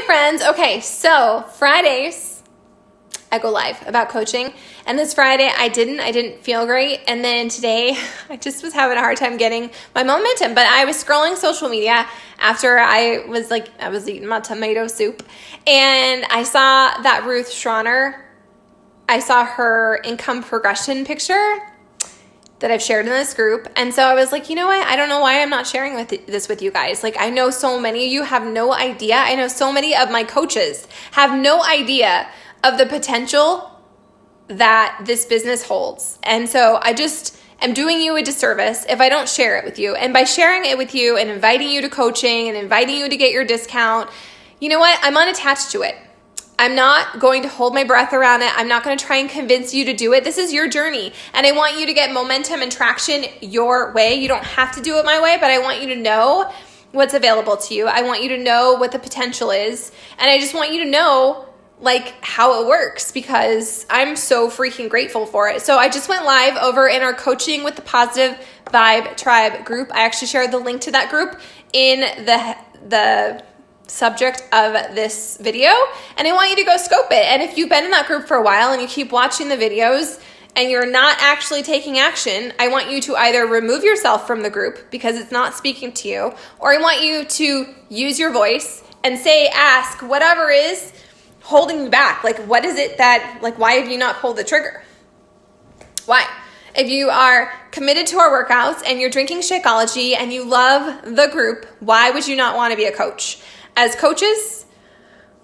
my friends. Okay, so Fridays, I go live about coaching. And this Friday, I didn't feel great. And then today, I just was having a hard time getting my momentum. But I was scrolling social media after I was eating my tomato soup. And I saw that Ruth Schroner, I saw her income progression picture that I've shared in this group. And so I was like, you know what? I don't know why I'm not sharing this with you guys. Like, I know so many of you have no idea. I know so many of my coaches have no idea of the potential that this business holds. And so I just am doing you a disservice if I don't share it with you. And by sharing it with you and inviting you to coaching and inviting you to get your discount, you know what? I'm unattached to it. I'm not going to hold my breath around it. I'm not going to try and convince you to do it. This is your journey. And I want you to get momentum and traction your way. You don't have to do it my way, but I want you to know what's available to you. I want you to know what the potential is. And I just want you to know like how it works because I'm so freaking grateful for it. So I just went live over in our Coaching with the Positive Vibe Tribe group. I actually shared the link to that group in the subject of this video, and I want you to go scope it. And if you've been in that group for a while and you keep watching the videos and you're not actually taking action, I want you to either remove yourself from the group because it's not speaking to you, or I want you to use your voice and ask whatever is holding you back. Like, what is it why have you not pulled the trigger? Why? If you are committed to our workouts and you're drinking Shakeology and you love the group, why would you not want to be a coach? As coaches,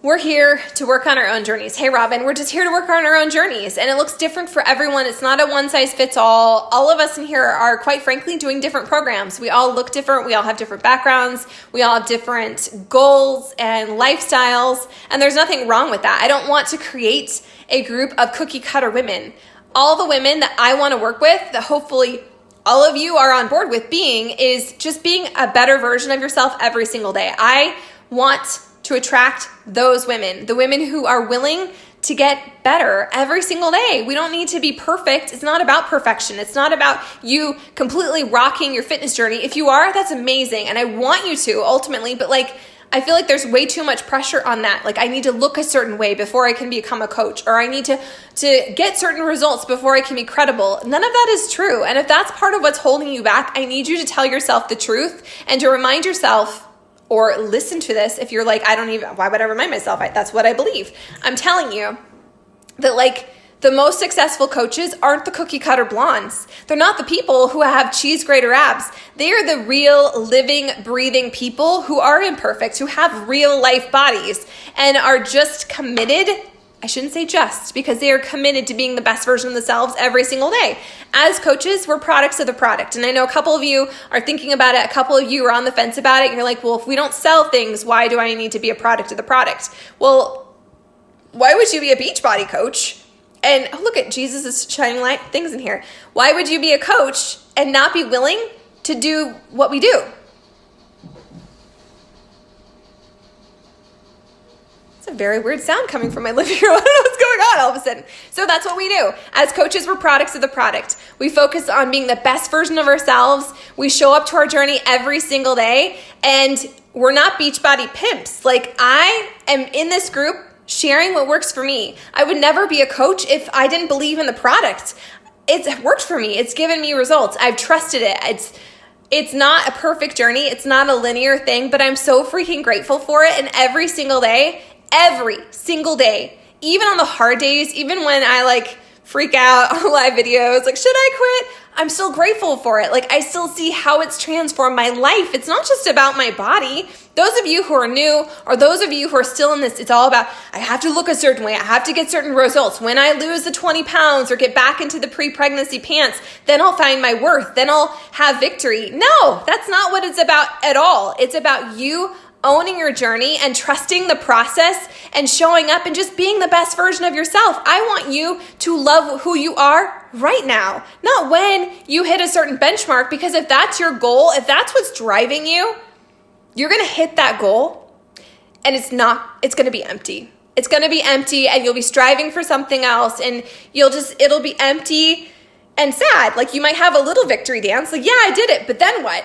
we're here to work on our own journeys. Hey, Robin, we're just here to work on our own journeys. And it looks different for everyone. It's not a one size fits all. All of us in here are, quite frankly, doing different programs. We all look different. We all have different backgrounds. We all have different goals and lifestyles. And there's nothing wrong with that. I don't want to create a group of cookie cutter women. All the women that I want to work with, that hopefully all of you are on board with is just being a better version of yourself every single day. I want to attract those women, the women who are willing to get better every single day. We don't need to be perfect. It's not about perfection. It's not about you completely rocking your fitness journey. If you are, that's amazing. And I want you to ultimately, but I feel like there's way too much pressure on that. Like, I need to look a certain way before I can become a coach, or I need to get certain results before I can be credible. None of that is true. And if that's part of what's holding you back, I need you to tell yourself the truth and to remind yourself, or listen to this if you're like, why would I remind myself? That's what I believe. I'm telling you that the most successful coaches aren't the cookie cutter blondes. They're not the people who have cheese grater abs. They are the real living, breathing people who are imperfect, who have real life bodies and are just committed. I shouldn't say just, because they are committed to being the best version of themselves every single day. As coaches, we're products of the product. And I know a couple of you are thinking about it. A couple of you are on the fence about it. And you're like, well, if we don't sell things, why do I need to be a product of the product? Well, why would you be a Beachbody coach? And look at Jesus is shining light things in here. Why would you be a coach and not be willing to do what we do? It's a very weird sound coming from my living room. I don't know what's going on all of a sudden. So that's what we do. As coaches, we're products of the product. We focus on being the best version of ourselves. We show up to our journey every single day, and we're not Beachbody pimps. I am in this group sharing what works for me. I would never be a coach if I didn't believe in the product. It's worked for me. It's given me results. I've trusted it. It's not a perfect journey. It's not a linear thing, but I'm so freaking grateful for it. And every single day, even on the hard days, even when I freak out on live videos, should I quit? I'm still grateful for it. I still see how it's transformed my life. It's not just about my body. Those of you who are new, or those of you who are still in this, it's all about, I have to look a certain way. I have to get certain results. When I lose the 20 pounds or get back into the pre-pregnancy pants, then I'll find my worth. Then I'll have victory. No, that's not what it's about at all. It's about you owning your journey and trusting the process and showing up and just being the best version of yourself. I want you to love who you are right now, not when you hit a certain benchmark, because if that's your goal, if that's what's driving you, you're going to hit that goal and it's going to be empty. It's going to be empty and you'll be striving for something else and it'll be empty and sad. You might have a little victory dance. Yeah, I did it, but then what?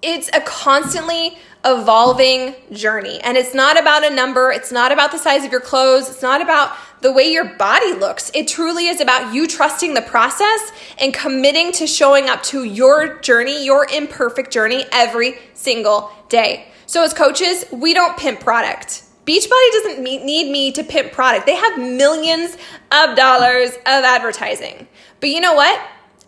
it's a constantly evolving journey. And it's not about a number. It's not about the size of your clothes. It's not about the way your body looks. It truly is about you trusting the process and committing to showing up to your journey, your imperfect journey, every single day. So as coaches, we don't pimp product. Beachbody doesn't need me to pimp product. They have millions of dollars of advertising. But you know what?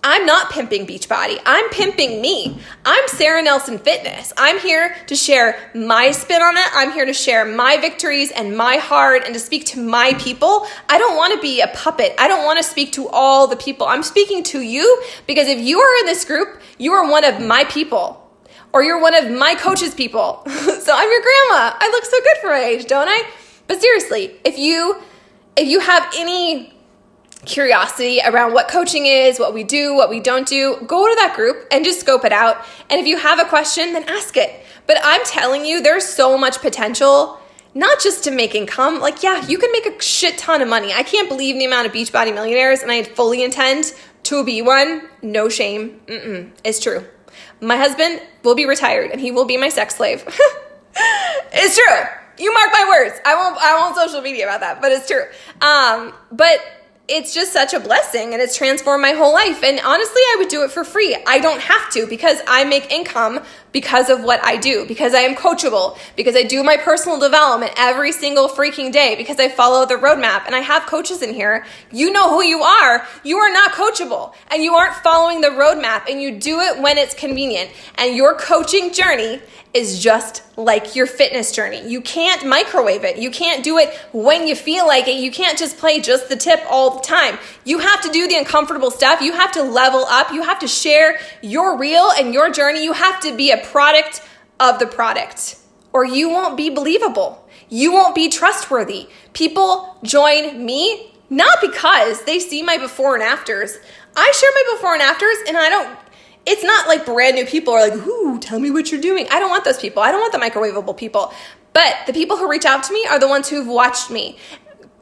I'm not pimping Beachbody. I'm pimping me. I'm Sarah Nelson Fitness. I'm here to share my spin on it. I'm here to share my victories and my heart and to speak to my people. I don't want to be a puppet. I don't want to speak to all the people. I'm speaking to you because if you are in this group, you are one of my people or you're one of my coach's people. So I'm your grandma. I look so good for my age, don't I? But seriously, if you have any curiosity around what coaching is, what we do, what we don't do, go to that group and just scope it out. And if you have a question, then ask it. But I'm telling you, there's so much potential, not just to make income. Like, yeah, you can make a shit ton of money. I can't believe the amount of Beachbody millionaires, and I fully intend to be one. No shame. It's true. My husband will be retired and he will be my sex slave. It's true. You mark my words. I won't social media about that, but it's true. But it's just such a blessing and it's transformed my whole life. And honestly, I would do it for free. I don't have to because I make income because of what I do, because I am coachable, because I do my personal development every single freaking day, because I follow the roadmap and I have coaches in here. You know who you are. You are not coachable and you aren't following the roadmap and you do it when it's convenient. And your coaching journey is just like your fitness journey. You can't microwave it. You can't do it when you feel like it. You can't just play just the tip all the time. You have to do the uncomfortable stuff. You have to level up. You have to share your reel and your journey. You have to be a product of the product or you won't be believable. You won't be trustworthy. People join me not because they see my before and afters. I share my before and afters and it's not like brand new people are like, ooh, tell me what you're doing. I don't want those people. I don't want the microwavable people. But the people who reach out to me are the ones who've watched me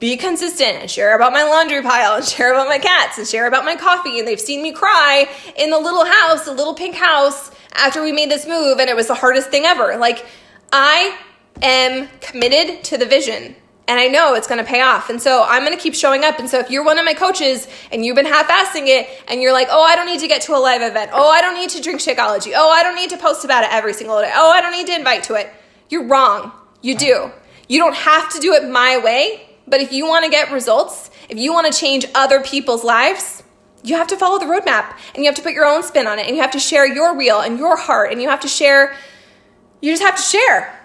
be consistent and share about my laundry pile and share about my cats and share about my coffee. And they've seen me cry in the little house, the little pink house after we made this move. And it was the hardest thing ever. Like, I am committed to the vision. And I know it's going to pay off. And so I'm going to keep showing up. And so if you're one of my coaches and you've been half-assing it and you're like, oh, I don't need to get to a live event. Oh, I don't need to drink Shakeology. Oh, I don't need to post about it every single day. Oh, I don't need to invite to it. You're wrong. You do. You don't have to do it my way. But if you want to get results, if you want to change other people's lives, you have to follow the roadmap and you have to put your own spin on it and you have to share your reel and your heart and you just have to share.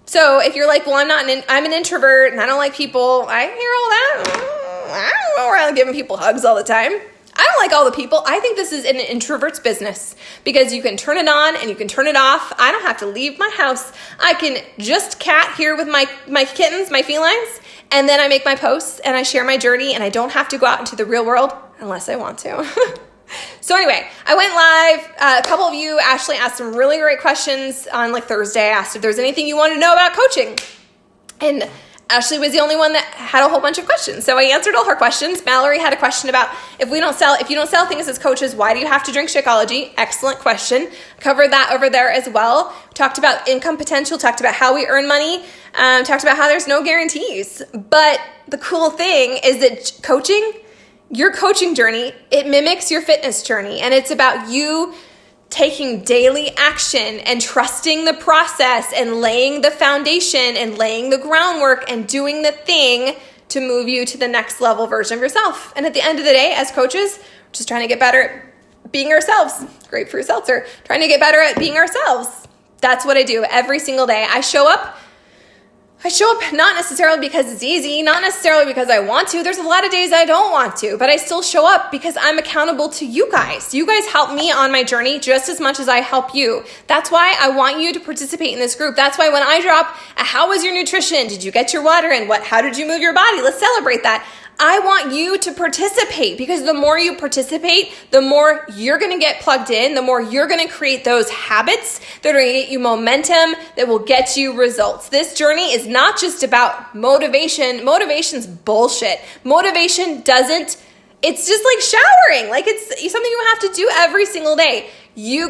So if you're like, well, I'm an introvert and I don't like people, I hear all that. I don't go around giving people hugs all the time. I don't like all the people. I think this is an introvert's business because you can turn it on and you can turn it off. I don't have to leave my house. I can just cat here with my kittens, my felines, and then I make my posts and I share my journey and I don't have to go out into the real world unless I want to. So anyway, I went live. A couple of you, Ashley, asked some really great questions on like Thursday. I asked if there's anything you wanted to know about coaching. And Ashley was the only one that had a whole bunch of questions. So I answered all her questions. Mallory had a question about if you don't sell things as coaches, why do you have to drink Shakeology? Excellent question. Covered that over there as well. Talked about income potential, talked about how we earn money, talked about how there's no guarantees. But the cool thing is that your coaching journey, it mimics your fitness journey. And it's about you taking daily action and trusting the process and laying the foundation and laying the groundwork and doing the thing to move you to the next level version of yourself. And at the end of the day, as coaches, we're just trying to get better at being ourselves. Grapefruit seltzer. Trying to get better at being ourselves. That's what I do every single day. I show up not necessarily because it's easy, not necessarily because I want to. There's a lot of days I don't want to, but I still show up because I'm accountable to you guys. You guys help me on my journey just as much as I help you. That's why I want you to participate in this group. That's why when I drop how was your nutrition? Did you get your water in? How did you move your body? Let's celebrate that. I want you to participate because the more you participate, the more you're going to get plugged in, the more you're going to create those habits that are going to get you momentum, that will get you results. This journey is not just about motivation. Motivation's bullshit. Motivation it's just like showering. Like it's something you have to do every single day. You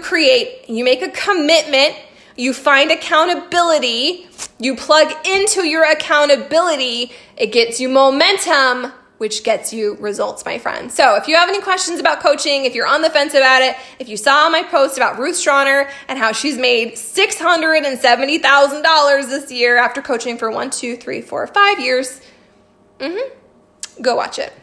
make a commitment, you find accountability, you plug into your accountability, it gets you momentum, which gets you results, my friend. So if you have any questions about coaching, if you're on the fence about it, if you saw my post about Ruth Strauner and how she's made $670,000 this year after coaching for 1, 2, 3, 4, 5 years, go watch it.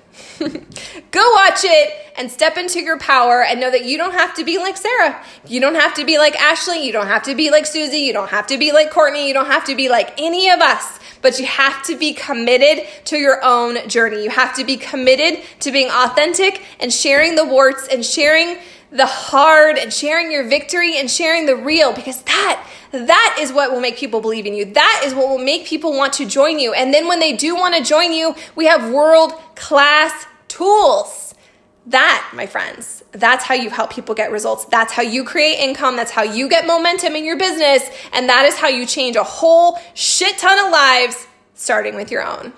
Go watch it and step into your power and know that you don't have to be like Sarah. You don't have to be like Ashley. You don't have to be like Susie. You don't have to be like Courtney. You don't have to be like any of us, but you have to be committed to your own journey. You have to be committed to being authentic and sharing the warts and sharing the hard and sharing your victory and sharing the real, because that is what will make people believe in you. That is what will make people want to join you. And then when they do want to join you, we have world-class tools. That, my friends, that's how you help people get results. That's how you create income. That's how you get momentum in your business. And that is how you change a whole shit ton of lives, starting with your own.